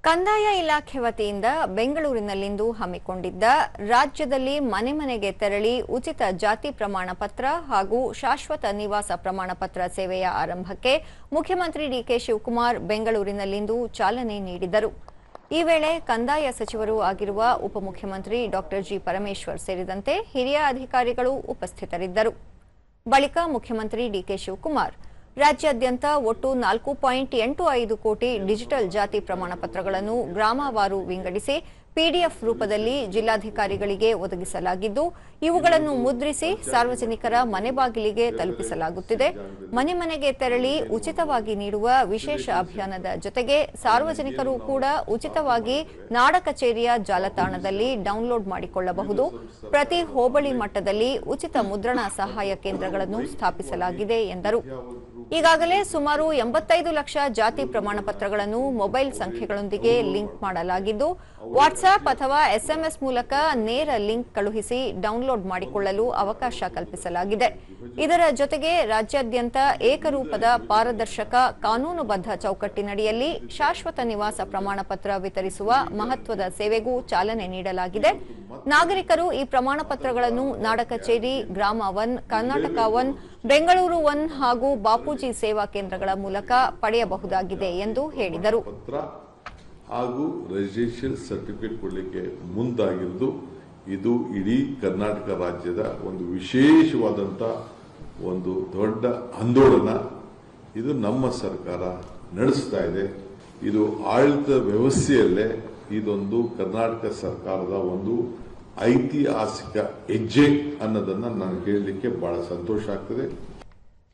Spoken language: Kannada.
ಕಂದಾಯ ಇಲಾಖೆ ವತಿಯಿಂದ ಬೆಂಗಳೂರಿನಲ್ಲಿಂದು ಹಮ್ಮಿಕೊಂಡಿದ್ದ ರಾಜ್ಯದಲ್ಲಿ ಮನೆ ಮನೆಗೆ ತೆರಳಿ ಉಚಿತ ಜಾತಿ ಪ್ರಮಾಣ ಪತ್ರ ಹಾಗೂ ಶಾಶ್ವತ ನಿವಾಸ ಪ್ರಮಾಣ ಪತ್ರ ಸೇವೆಯ ಆರಂಭಕ್ಕೆ ಮುಖ್ಯಮಂತ್ರಿ ಡಿಕೆ ಶಿವಕುಮಾರ್ ಬೆಂಗಳೂರಿನಲ್ಲಿಂದು ಚಾಲನೆ ನೀಡಿದರು. ಈ ವೇಳೆ ಕಂದಾಯ ಸಚಿವರು ಆಗಿರುವ ಉಪಮುಖ್ಯಮಂತ್ರಿ ಡಾ ಜಿ ಪರಮೇಶ್ವರ್ ಸೇರಿದಂತೆ ಹಿರಿಯ ಅಧಿಕಾರಿಗಳು ಉಪಸ್ಥಿತರಿದ್ದರು. ಬಳಿಕ ಮುಖ್ಯಮಂತ್ರಿ ಡಿಕೆ ಶಿವಕುಮಾರ್ ರಾಜ್ಯಾದ್ಯಂತ ಒಟ್ಟು 4.85 ಕೋಟಿ ಡಿಜಿಟಲ್ ಜಾತಿ ಪ್ರಮಾಣ ಪತ್ರಗಳನ್ನು ಗ್ರಾಮವಾರು ವಿಂಗಡಿಸಿ ಪಿಡಿಎಫ್ ರೂಪದಲ್ಲಿ ಜಿಲ್ಲಾಧಿಕಾರಿಗಳಿಗೆ ಒದಗಿಸಲಾಗಿದ್ದು, ಇವುಗಳನ್ನು ಮುದ್ರಿಸಿ ಸಾರ್ವಜನಿಕರ ಮನೆ ಬಾಗಿಲಿಗೆ ತಲುಪಿಸಲಾಗುತ್ತಿದೆ. ಮನೆ ಮನೆಗೆ ತೆರಳಿ ಉಚಿತವಾಗಿ ನೀಡುವ ವಿಶೇಷ ಅಭಿಯಾನದ ಜೊತೆಗೆ ಸಾರ್ವಜನಿಕರು ಕೂಡ ಉಚಿತವಾಗಿ ನಾಡ ಕಚೇರಿಯ ಜಾಲತಾಣದಲ್ಲಿ ಡೌನ್ಲೋಡ್ ಮಾಡಿಕೊಳ್ಳಬಹುದು. ಪ್ರತಿ ಹೋಬಳಿ ಮಟ್ಟದಲ್ಲಿ ಉಚಿತ ಮುದ್ರಣ ಸಹಾಯ ಕೇಂದ್ರಗಳನ್ನು ಸ್ಥಾಪಿಸಲಾಗಿದೆ ಎಂದರು. ಈಗಾಗಲೇ ಸುಮಾರು 85 ಲಕ್ಷ ಜಾತಿ ಪ್ರಮಾಣ ಪತ್ರಗಳನ್ನು ಮೊಬೈಲ್ ಸಂಖ್ಯೆಗಳೊಂದಿಗೆ ಲಿಂಕ್ ಮಾಡಲಾಗಿದ್ದು, ವಾಟ್ಸ್ಆಪ್ ಅಥವಾ ಎಸ್ಎಂಎಸ್ ಮೂಲಕ ನೇರ ಲಿಂಕ್ ಕಳುಹಿಸಿ ಡೌನ್ಲೋಡ್ ಮಾಡಿಕೊಳ್ಳಲು ಅವಕಾಶ ಕಲ್ಪಿಸಲಾಗಿದೆ. ಇದರ ಜೊತೆಗೆ ರಾಜ್ಯಾದ್ಯಂತ ಏಕರೂಪದ ಪಾರದರ್ಶಕ ಕಾನೂನುಬದ್ಧ ಚೌಕಟ್ಟಿನಡಿಯಲ್ಲಿ ಶಾಶ್ವತ ನಿವಾಸ ಪ್ರಮಾಣ ಪತ್ರ ವಿತರಿಸುವ ಮಹತ್ವದ ಸೇವೆಗೂ ಚಾಲನೆ ನೀಡಲಾಗಿದೆ. ನಾಗರಿಕರು ಈ ಪ್ರಮಾಣ ಪತ್ರಗಳನ್ನು ನಾಡ ಕಚೇರಿ, ಗ್ರಾಮ 1, ಕರ್ನಾಟಕ 1, ಬೆಂಗಳೂರು 1 ಹಾಗೂ ಬಾಪೂಜಿ ಸೇವಾ ಕೇಂದ್ರಗಳ ಮೂಲಕ ಪಡೆಯಬಹುದಾಗಿದೆ ಎಂದು ಹೇಳಿದರು. ಹಾಗೂ ರೆಸಿಡೆನ್ಷಿಯಲ್ ಸರ್ಟಿಫಿಕೇಟ್ ಕೊಡಲಿಕ್ಕೆ ಮುಂದಾಗಿದ್ದು ಇದು ಇಡೀ ಕರ್ನಾಟಕ ರಾಜ್ಯದ ಒಂದು ವಿಶೇಷವಾದಂಥ ಒಂದು ದೊಡ್ಡ ಆಂದೋಲನ. ಇದು ನಮ್ಮ ಸರ್ಕಾರ ನಡೆಸ್ತಾ ಇದೆ. ಇದು ಆಡಳಿತ ವ್ಯವಸ್ಥೆಯಲ್ಲೇ ಇದೊಂದು ಕರ್ನಾಟಕ ಸರ್ಕಾರದ ಒಂದು ಐತಿಹಾಸಿಕ ಹೆಜ್ಜೆ ಅನ್ನೋದನ್ನ ನಾನು ಹೇಳಲಿಕ್ಕೆ ಬಹಳ ಸಂತೋಷ ಆಗ್ತದೆ.